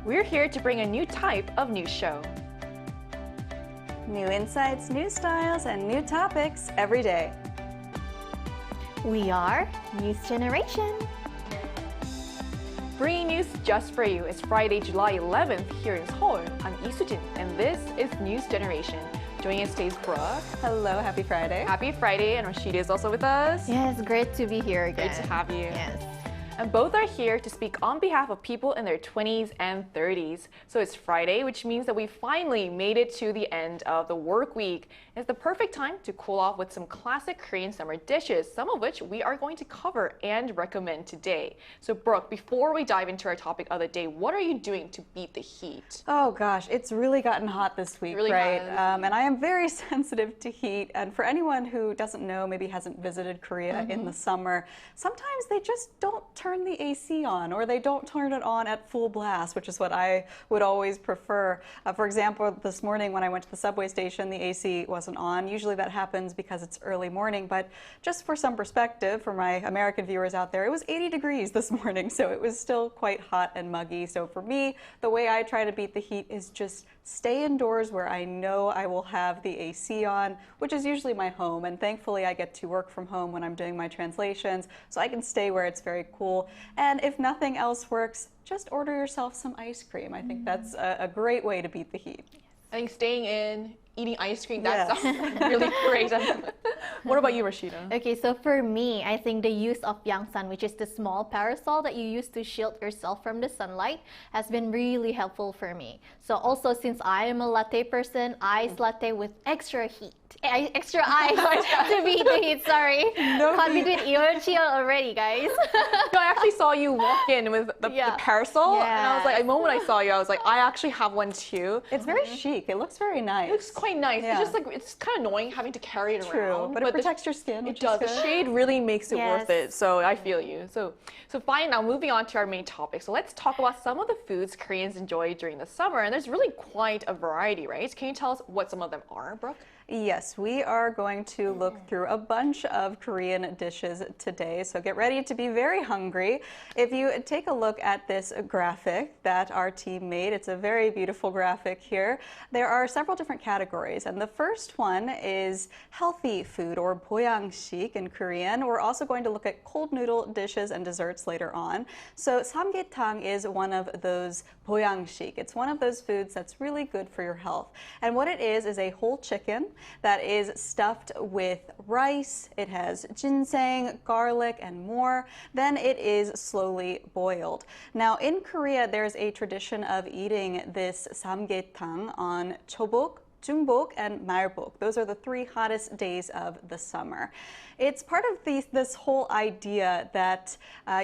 We're here to bring a new type of news show. New insights, new styles, and new topics every day. We are News Generation. Bringing news just for you. It's Friday, July 11th here in Seoul. I'm Isujin, and this is News Generation. Joining us today is Brooke. Hello, happy Friday. Happy Friday, and Rashida is also with us. Yes, great to be here again. Great to have you. Yes. And both are here to speak on behalf of people in their 20s and 30s. So it's Friday, which means that we finally made it to the end of the work week. It's the perfect time to cool off with some classic Korean summer dishes, some of which we are going to cover and recommend today. So Brooke, before we dive into our topic of the day, what are you doing to beat the heat? Oh gosh, it's really gotten hot this week, really right? has. And I am very sensitive to heat. And for anyone who doesn't know, maybe hasn't visited Korea in the summer, sometimes they just don't turn the AC on, or they don't turn it on at full blast, which is what I would always prefer. For example, this morning when I went to the subway station, the AC wasn't on. Usually that happens because it's early morning, but just for some perspective for my American viewers out there, it was 80 degrees this morning, so it was still quite hot and muggy. So for me, the way I try to beat the heat is just stay indoors where I know I will have the AC on, which is usually my home. And thankfully, I get to work from home when I'm doing my translations, so I can stay where it's very cool. And if nothing else works, just order yourself some ice cream. I think that's a great way to beat the heat. I think staying in, eating ice cream, that sounds really great. What about you, Rashida? Okay, so for me, I think the use of yangsan, which is the small parasol that you use to shield yourself from the sunlight, has been really helpful for me. So also, since I am a latte person, iced latte with extra heat. Extra ice to beat the heat, sorry. Caught between 이열치열 already, guys. No, I actually saw you walk in with the parasol, and I was like, the moment I saw you, I was like, I actually have one too. It's very chic. It looks very nice. It looks quite nice. Yeah. It's just like, it's kind of annoying having to carry it around. But it protects your skin, which it does. is The good. shade really makes it worth it. So I feel you. So fine. Now moving on to our main topic. So let's talk about some of the foods Koreans enjoy during the summer, and there's really quite a variety, right? Can you tell us what some of them are, Brooke? Yes, we are going to look through a bunch of Korean dishes today, so get ready to be very hungry. If you take a look at this graphic that our team made, it's a very beautiful graphic here. There are several different categories, and the first one is healthy food, or 보양식 in Korean. We're also going to look at cold noodle dishes and desserts later on. So samgyetang is one of those 보양식. It's one of those foods that's really good for your health. And what it is a whole chicken that is stuffed with rice. It has ginseng, garlic, and more. Then it is slowly boiled. Now, in Korea, there's a tradition of eating this samgyetang on chobok, Jungbok, and Malbok. Those are the 3 hottest days of the summer. It's part of this whole idea that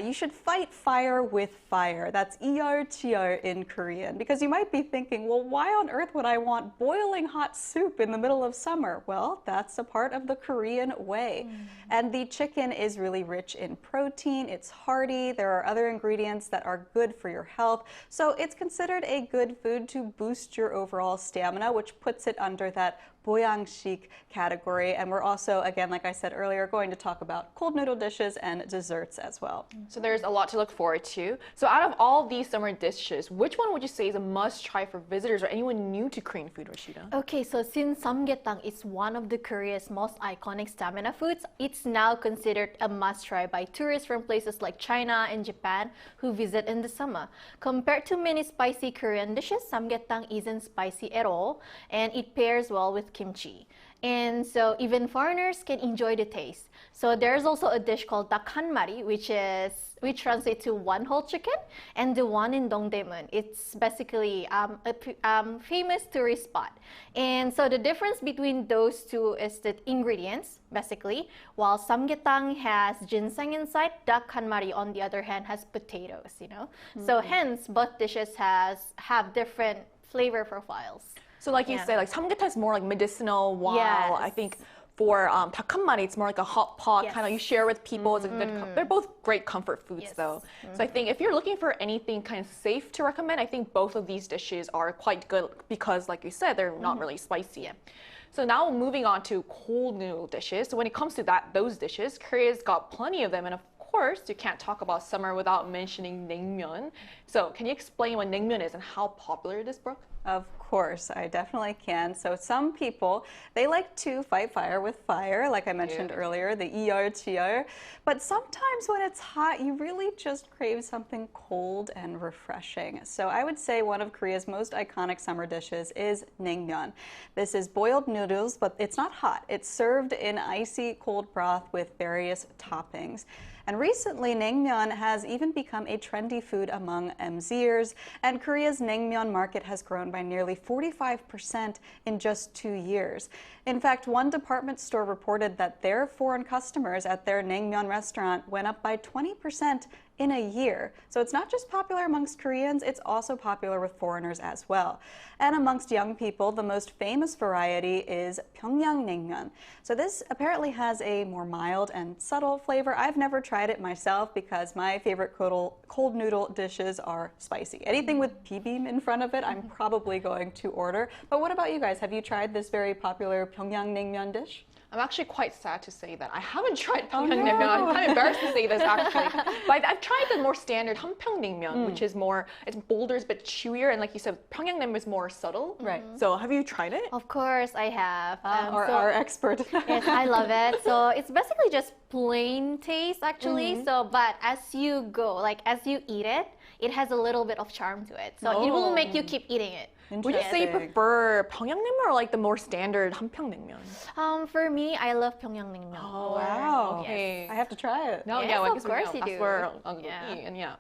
you should fight fire with fire. That's 이열치열 in Korean. Because you might be thinking, well, why on earth would I want boiling hot soup in the middle of summer? Well, that's a part of the Korean way. And the chicken is really rich in protein. It's hearty. There are other ingredients that are good for your health. So it's considered a good food to boost your overall stamina, which puts it under that 보양식 category. And we're also, again, like I said earlier, going to talk about cold noodle dishes and desserts as well. So there's a lot to look forward to. So out of all these summer dishes, which one would you say is a must-try for visitors or anyone new to Korean food, Rashida? Okay, so since samgyetang is one of the Korea's most iconic stamina foods, it's now considered a must-try by tourists from places like China and Japan who visit in the summer. Compared to many spicy Korean dishes, samgyetang isn't spicy at all, and it pairs well with kimchi. And so even foreigners can enjoy the taste. So there's also a dish called dak 한 마리, which translates to one whole chicken, and the one in Dongdaemun. It's basically a famous tourist spot. And so the difference between those two is the ingredients, basically. While samgyetang has ginseng inside, dak 한 마리, on the other hand, has potatoes, you know? So hence, both dishes have different flavor profiles. So like you said, like samgyetang is more like medicinal, while I think for dak 한 마리, it's more like a hot pot kind of you share with people. It's a good. They're both great comfort foods, though. So I think if you're looking for anything kind of safe to recommend, I think both of these dishes are quite good because, like you said, they're not really spicy. So now moving on to cold noodle dishes. So when it comes to those dishes, Korea's got plenty of them, and of course, you can't talk about summer without mentioning naengmyeon. So can you explain what naengmyeon is and how popular it is, Brooke? Of course, I definitely can. So some people, they like to fight fire with fire, like I mentioned earlier, the 이열치열. But sometimes when it's hot, you really just crave something cold and refreshing. So I would say one of Korea's most iconic summer dishes is naengmyeon. This is boiled noodles, but it's not hot. It's served in icy cold broth with various toppings. And recently, naengmyeon has even become a trendy food among MZers, and Korea's naengmyeon market has grown by nearly 45% in just 2 years. In fact, one department store reported that their foreign customers at their naengmyeon restaurant went up by 20% in a year. So it's not just popular amongst Koreans, it's also popular with foreigners as well. And amongst young people, the most famous variety is Pyongyang. So this apparently has a more mild and subtle flavor. I've never tried it myself because my favorite cold noodle dishes are spicy. Anything with bibim in front of it, I'm probably going to order. But what about you guys? Have you tried this very popular Pyongyang dish? I'm actually quite sad to say that I haven't tried Pyongyangnaengmyeon. I'm kind of embarrassed to say this actually. But I've tried the more standard Hanpyeongnaengmyeon, which is more, it's bolder, it's a bit chewier, and like you said, Pyongyangnaengmyeon is more subtle. Right. So have you tried it? Of course, I have. Our expert. Yes, I love it. So it's basically just plain taste actually. So, but as you go, like as you eat it, it has a little bit of charm to it. So it will make you keep eating it. Would you say you prefer Pyongyangnaengmyeon or like the more standard Hanpyeongnaengmyeon? For me, I love Pyongyangnaengmyeon. Oh, wow. Okay. I have to try it. No, Yes, yeah, well, I of guess course you that's do. where I'm going Yeah. to eat, and yeah.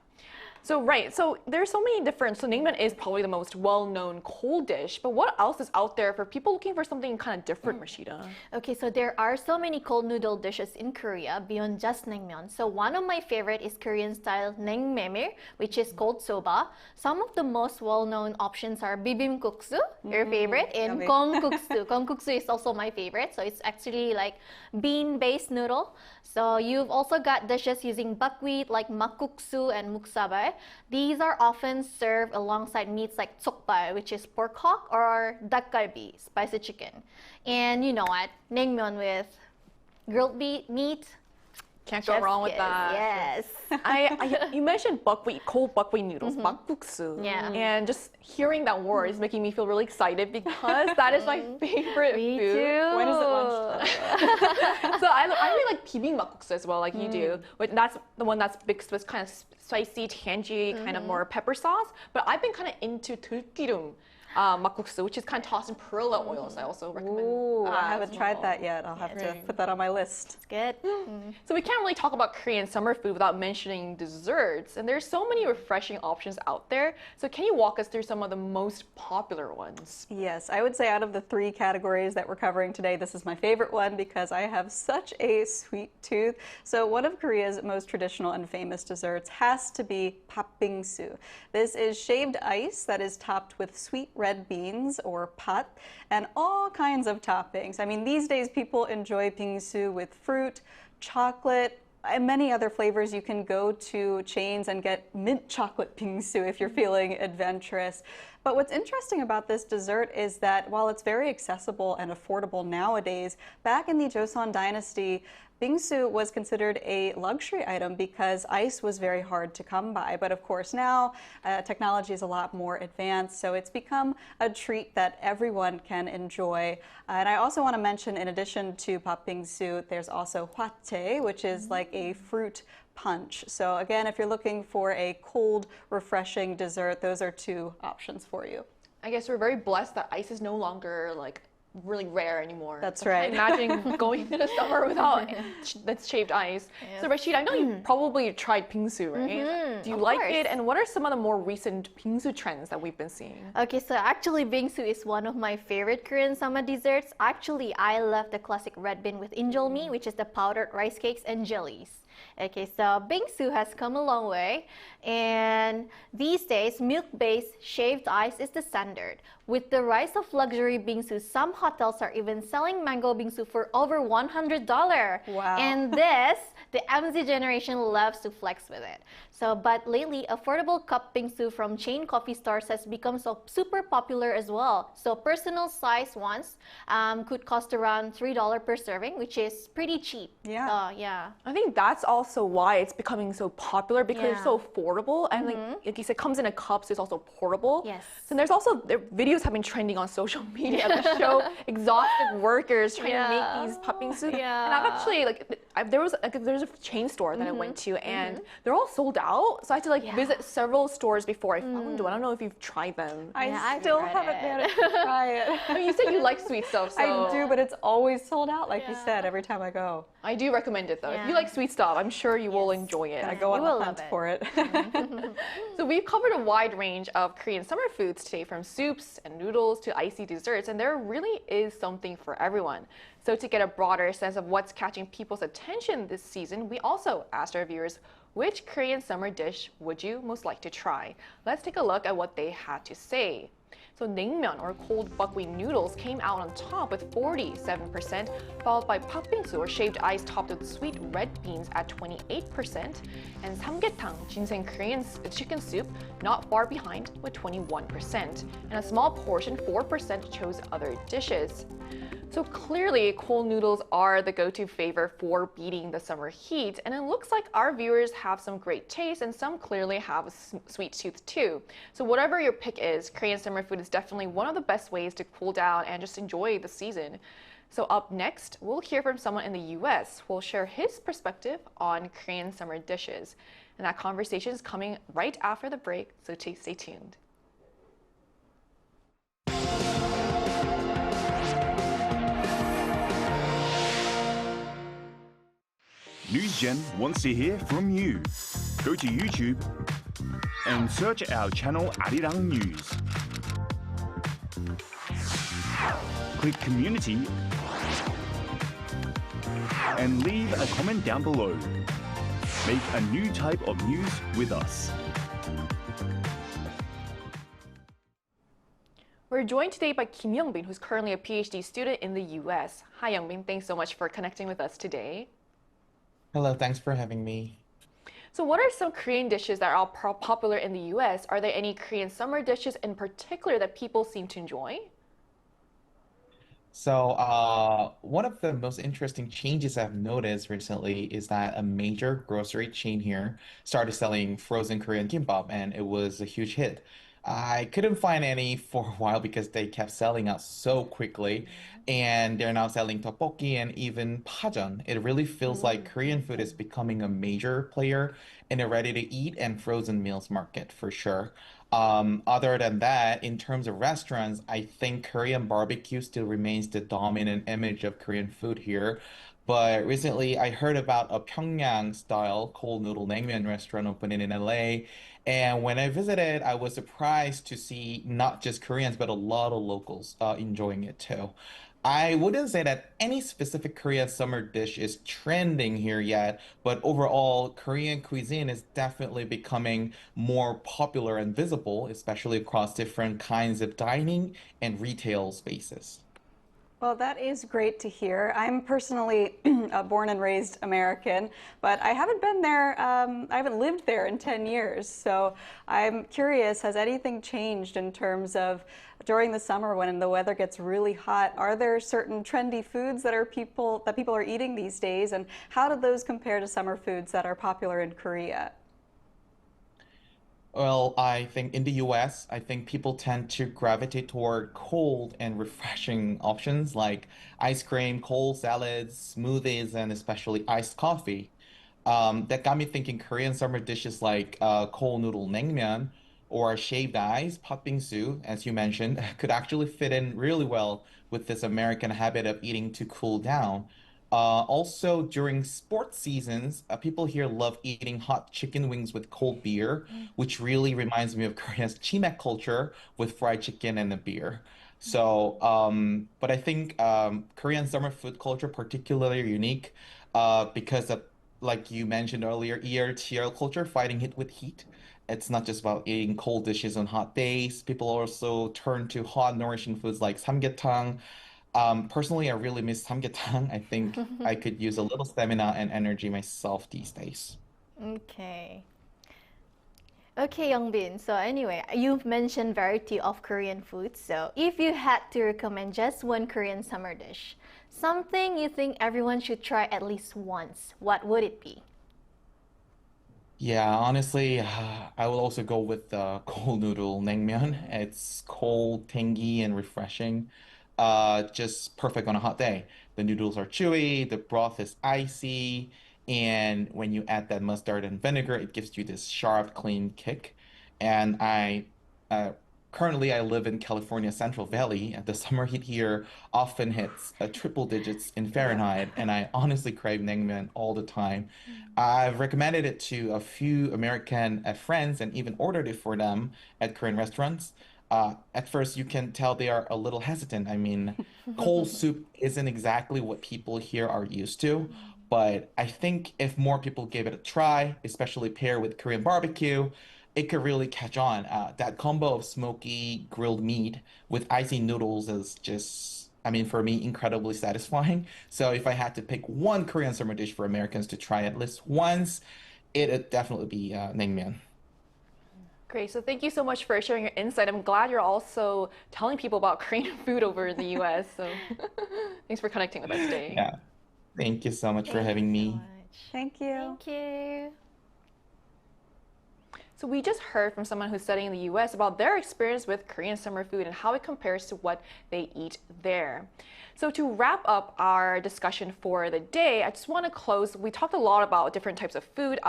So, right, so there's so many different, so naengmyeon is probably the most well-known cold dish, but what else is out there for people looking for something kind of different, Rashida? Okay, so there are so many cold noodle dishes in Korea beyond just naengmyeon. So one of my favorite is Korean style naengmemir, which is cold soba. Some of the most well-known options are bibimbap, your favorite, and yummy. gongkuksu. Gongkuksu is also my favorite. So it's actually like bean-based noodle. So you've also got dishes using buckwheat like makguksu and muksabae. These are often served alongside meats like tsokbal, which is pork hock, or dakgalbi, spicy chicken. And you know what? Naengmyeon with grilled meat. Can't go chef's wrong with kiss. that. Yes. You mentioned buckwheat, cold buckwheat noodles, makguksu. Yeah. And just hearing that word is making me feel really excited because that is my favorite Me food. too. When is it lunchtime? So I really like bibimbap as well, like you do. But that's the one that's big, so it's kind of spicy, tangy, kind of more pepper sauce. But I've been kind of into 들기름 makguksu, which is kind of tossed in perilla oils. I also recommend. Ooh, I that haven't as tried well. that yet. I'll have to put that on my list. It's good. So we can't really talk about Korean summer food without mentioning desserts, and there's so many refreshing options out there. So can you walk us through some of the most popular ones? Yes, I would say out of the 3 categories that we're covering today, this is my favorite one because I have such a sweet tooth. So one of Korea's most traditional and famous desserts has to be patbingsoo. This is shaved ice that is topped with sweet red beans or pat and all kinds of toppings. I mean, these days people enjoy bingsu with fruit, chocolate, and many other flavors. You can go to chains and get mint chocolate bingsu if you're feeling adventurous. But what's interesting about this dessert is that while it's very accessible and affordable nowadays, back in the Joseon dynasty, bingsu was considered a luxury item because ice was very hard to come by. But of course now technology is a lot more advanced, so it's become a treat that everyone can enjoy. And I also want to mention, in addition to patbingsoo, there's also hwate, which is like a fruit punch. So again, if you're looking for a cold, refreshing dessert, those are 2 options for you. I guess we're very blessed that ice is no longer like really rare anymore. That's So I right. can't imagine going into the summer without that's shaved ice. So Rashid, I know you probably tried bingsu, right? Do you Of like course. it? And what are some of the more recent bingsu trends that we've been seeing? Okay, so actually bingsu is one of my favorite Korean summer desserts. Actually, I love the classic red bean with injeolmi, which is the powdered rice cakes and jellies. Okay, so bingsu has come a long way, and these days milk-based shaved ice is the standard. With the rise of luxury bingsu, some hotels are even selling mango bingsu for over $100. Wow. And this The MZ generation loves to flex with it. So, but lately, affordable patbingsoo from chain coffee stores has become so super popular as well. So, personal size ones could cost around $3 per serving, which is pretty cheap. Yeah. Yeah. I think that's also why it's becoming so popular because it's so affordable and like you said, comes in a cup, so it's also portable. Yes. So there's also videos have been trending on social media that show exhausted workers trying to make these patbingsoo. Yeah. And I've actually there's a chain store that I went to and they're all sold out. So I had to like visit several stores before I found one. I don't know if you've tried them. I still haven't managed to try it. I mean, you said you like sweet stuff, so I do, but it's always sold out, like you said, every time I go. I do recommend it though. If you Yeah. like sweet stuff, I'm sure you will enjoy it. I go on You will the love hunt it. for it. So we've covered a wide range of Korean summer foods today, from soups and noodles to icy desserts, and there really is something for everyone. So to get a broader sense of what's catching people's attention this season, we also asked our viewers, which Korean summer dish would you most like to try? Let's take a look at what they had to say. So naengmyeon, or cold buckwheat noodles, came out on top with 47%, followed by patbingsoo, or shaved ice topped with sweet red beans, at 28%, and samgyetang, ginseng Korean chicken soup, not far behind with 21%. And a small portion, 4%, chose other dishes. So clearly, cold noodles are the go-to favorite for beating the summer heat, and it looks like our viewers have some great taste and some clearly have a sweet tooth too. So whatever your pick is, Korean summer food is definitely one of the best ways to cool down and just enjoy the season. So up next, we'll hear from someone in the US who will share his perspective on Korean summer dishes. And that conversation is coming right after the break, so stay tuned. NewsGen wants to hear from you. Go to YouTube and search our channel Arirang News. Click Community and leave a comment down below. Make a new type of news with us. We're joined today by Kimyongbin, who's currently a PhD student in the US. Hi, Youngbin. Thanks so much for connecting with us today. Hello, thanks for having me. So what are some Korean dishes that are popular in the US? Are there any Korean summer dishes in particular that people seem to enjoy? So, one of the most interesting changes I've noticed recently is that a major grocery chain here started selling frozen Korean kimbap, and it was a huge hit. I couldn't find any for a while because they kept selling out so quickly, and they're now selling tteokbokki and even pajeon. It really feels like Korean food is becoming a major player in a ready-to-eat and frozen meals market for sure. Other than that, in terms of restaurants, I think Korean barbecue still remains the dominant image of Korean food here. But recently, I heard about a Pyongyang style cold noodle naengmyeon restaurant opening in LA. And when I visited, I was surprised to see not just Koreans, but a lot of locals enjoying it too. I wouldn't say that any specific Korean summer dish is trending here yet, but overall, Korean cuisine is definitely becoming more popular and visible, especially across different kinds of dining and retail spaces. Well, that is great to hear. I'm personally born and raised American, but I haven't been there, I haven't lived there in 10 years. So I'm curious, has anything changed in terms of during the summer when the weather gets really hot? Are there certain trendy foods that people are eating these days? And how do those compare to summer foods that are popular in Korea? Well, I think in the US, I think people tend to gravitate toward cold and refreshing options like ice cream, cold salads, smoothies, and especially iced coffee. That got me thinking Korean summer dishes like cold noodle naengmyeon or shaved ice, patbingsoo, as you mentioned, could actually fit in really well with this American habit of eating to cool down. Also, during sports seasons, people here love eating hot chicken wings with cold beer, which really reminds me of Korea's chimek culture with fried chicken and a beer. So, but I think Korean summer food culture particularly unique because of, like you mentioned earlier, 이열치열 culture, fighting heat with heat. It's not just about eating cold dishes on hot days. People also turn to hot, nourishing foods like samgyetang, Personally, I really miss samgyetang. I think I could use a little stamina and energy myself these days. Okay. Okay, Yongbin. So anyway, you've mentioned variety of Korean foods. So if you had to recommend just one Korean summer dish, something you think everyone should try at least once, what would it be? Yeah, honestly, I will also go with the cold noodle naengmyeon. It's cold, tangy, and refreshing. Just perfect on a hot day. The noodles are chewy, the broth is icy, and when you add that mustard and vinegar, it gives you this sharp, clean kick. And uh, currently I live in California Central Valley, and the summer heat here often hits triple digits in Fahrenheit, and I honestly crave naengmyeon all the time. I've recommended it to a few American friends and even ordered it for them at Korean restaurants. At first, you can tell they are a little hesitant. I mean, cold soup isn't exactly what people here are used to, but I think if more people gave it a try, especially paired with Korean barbecue, it could really catch on. That combo of smoky grilled meat with icy noodles is just, I mean, for me, incredibly satisfying. So if I had to pick one Korean summer dish for Americans to try at least once, it'd definitely be naengmyeon. Great. So thank you so much for sharing your insight. I'm glad you're also telling people about Korean food over in the US. So thanks for connecting with us today. Yeah. Thank you so much for Thank having you so me. much. Thank you. Thank you. So we just heard from someone who's studying in the US about their experience with Korean summer food and how it compares to what they eat there. So to wrap up our discussion for the day, I just want to close. We talked a lot about different types of food,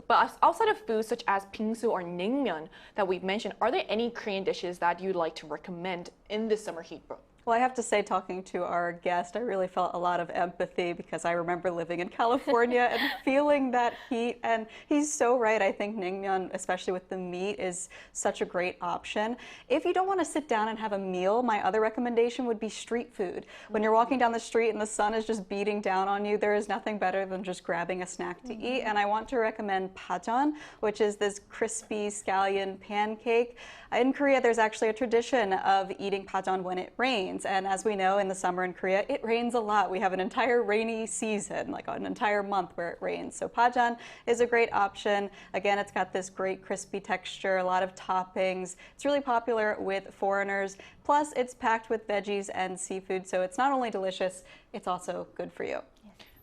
but outside of foods such as bingsu or naengmyeon that we've mentioned, are there any Korean dishes that you'd like to recommend in this summer heat? Well, I have to say, talking to our guest, I really felt a lot of empathy because I remember living in California and feeling that heat. And he's so right. I think naengmyeon, especially with the meat, is such a great option. If you don't want to sit down and have a meal, my other recommendation would be street food. When you're walking down the street and the sun is just beating down on you, there is nothing better than just grabbing a snack to eat. And I want to recommend pajeon, which is this crispy scallion pancake. In Korea, there's actually a tradition of eating pajeon when it rains. And as we know, in the summer in Korea, it rains a lot. We have an entire rainy season, like an entire month where it rains. So pajeon is a great option. Again, it's got this great crispy texture, a lot of toppings. It's really popular with foreigners. Plus, it's packed with veggies and seafood. So it's not only delicious, it's also good for you.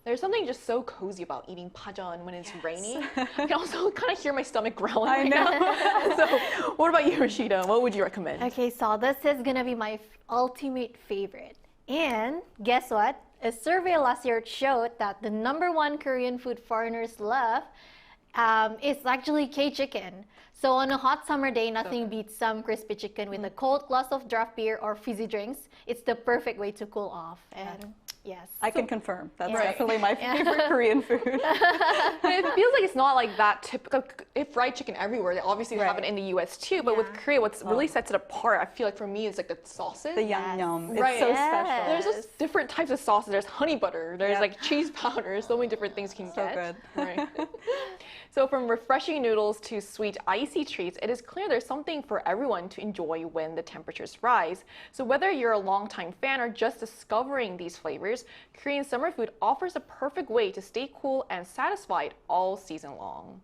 There's something just so cozy about eating pajeon when it's rainy. I can also kind of hear my stomach growling right now. So what about you, Rashida? What would you recommend? Okay, so this is gonna be my ultimate favorite. And guess what? A survey last year showed that the #1 Korean food foreigners love is actually K-chicken. So on a hot summer day, nothing beats some crispy chicken with a cold glass of draft beer or fizzy drinks. It's the perfect way to cool off. And yes. I can confirm. That's Right. definitely my favorite Korean food. But it feels like it's not like that typical. If fried chicken everywhere, they obviously have it in the US too. But with Korea, what's really sets it apart, I feel like for me, is like the sauces. The yum-yum. It's Right. so Yes. special. There's just different types of sauces. There's honey butter. There's like cheese powder. So many different things you can So get. good. Right. So from refreshing noodles to sweet icy treats, it is clear there's something for everyone to enjoy when the temperatures rise. So whether you're a longtime fan or just discovering these flavors, Korean summer food offers a perfect way to stay cool and satisfied all season long.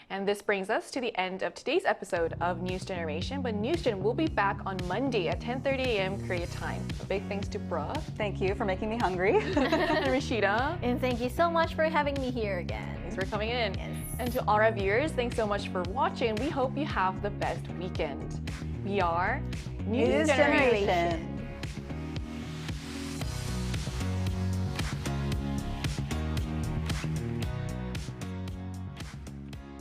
And this brings us to the end of today's episode of News Generation. But News Gen will be back on Monday at 10:30 a.m. Korea time. A big thanks to Bruh Thank you for making me hungry. and Rashida. And thank you so much for having me here again. Thanks for coming in. Yes. And to all our viewers, thanks so much for watching. We hope you have the best weekend. We are News Generation.